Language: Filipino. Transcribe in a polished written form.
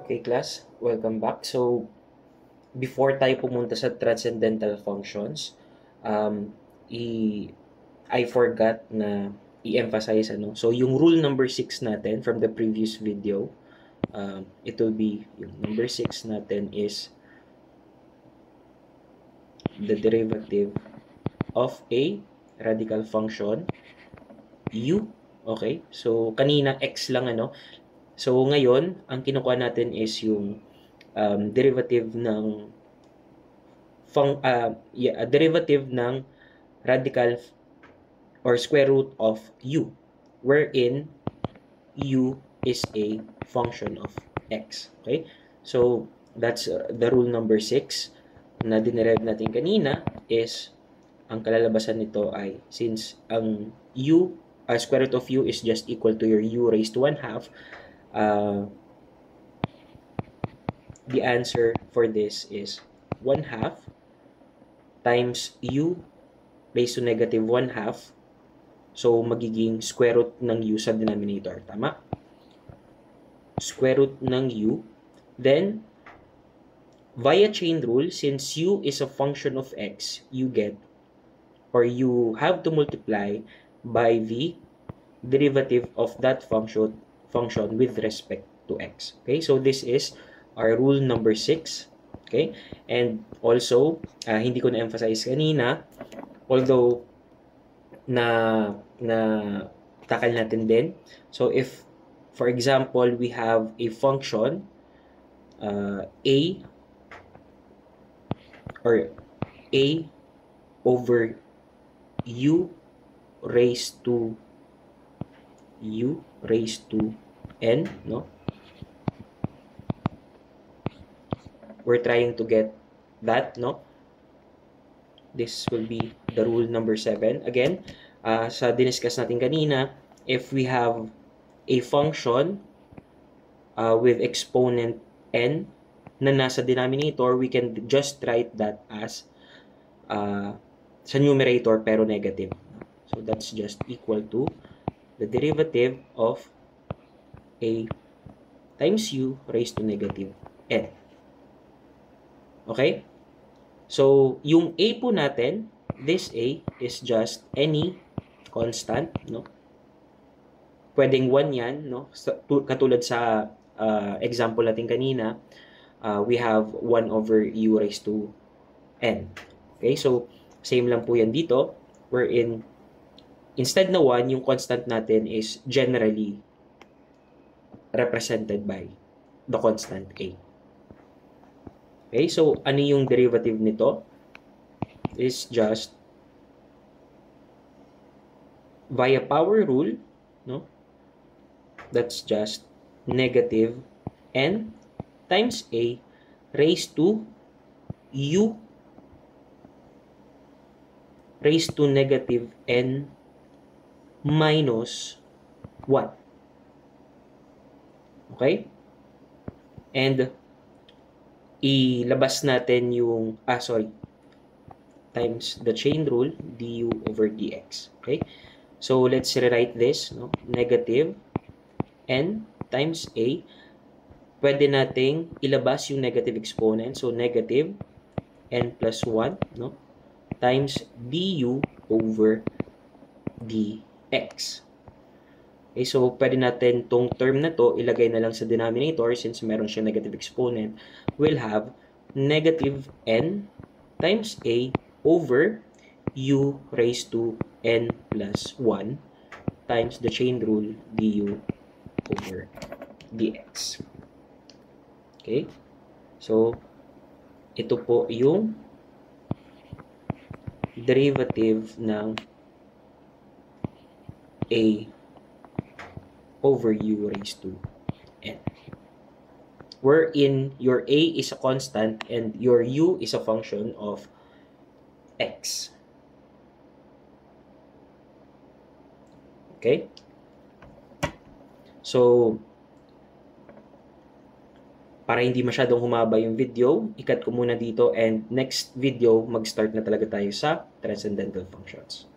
Okay, class, welcome back. So, before tayo pumunta sa transcendental functions, um, i I forgot na i-emphasize ano. So, yung rule number 6 natin from the previous video, it will be yung number 6 natin is the derivative of a radical function u. Okay? So, kanina x lang ano. So, ngayon, ang kinukuha natin is yung derivative ng derivative ng radical or square root of u, wherein u is a function of x. Okay? So, that's the rule number 6 na dinerive natin kanina is ang kalalabasan nito ay since ang square root of u is just equal to your u raised to 1/2, the answer for this is 1/2 times u raised to negative 1/2. So, magiging square root ng u sa denominator. Tama? Square root ng u. Then, via chain rule, since u is a function of x, you get, or you have to multiply by the derivative of that function with respect to x. Okay? So, this is our rule number 6. Okay? And also, hindi ko na-emphasize kanina, although na takal natin din. So, if, for example, we have a function, a over u raised to n, no? We're trying to get that, no? This will be the rule number 7. Again, sa diniscuss natin kanina, if we have a function with exponent n na nasa denominator, we can just write that as sa numerator pero negative. So, that's just equal to the derivative of a times u raised to negative n. Okay? So, yung a po natin, this a is just any constant, no? Pwedeng 1 yan, no? Katulad sa example natin kanina, we have 1 over u raised to n. Okay? So, same lang po yan dito, wherein instead na 1, yung constant natin is generally represented by the constant a. Okay, so ano yung derivative nito? Is just via power rule, no? That's just negative n times a raised to u raised to negative n minus 1. Okay? And ilabas natin yung, times the chain rule, du over dx. Okay? So, let's rewrite this, no? Negative n times a. Pwede nating ilabas yung negative exponent. So, negative n plus 1, no? Times du over dx. Okay, so pwede natin tong term na to ilagay na lang sa denominator since meron siyang negative exponent. We'll have negative n times a over u raised to n plus 1 times the chain rule du over dx. Okay? So, ito po yung derivative ng a over u raised to n, wherein your a is a constant and your u is a function of x. Okay? So, para hindi masyadong humaba yung video, ikat ko muna dito and next video, mag-start na talaga tayo sa transcendental functions.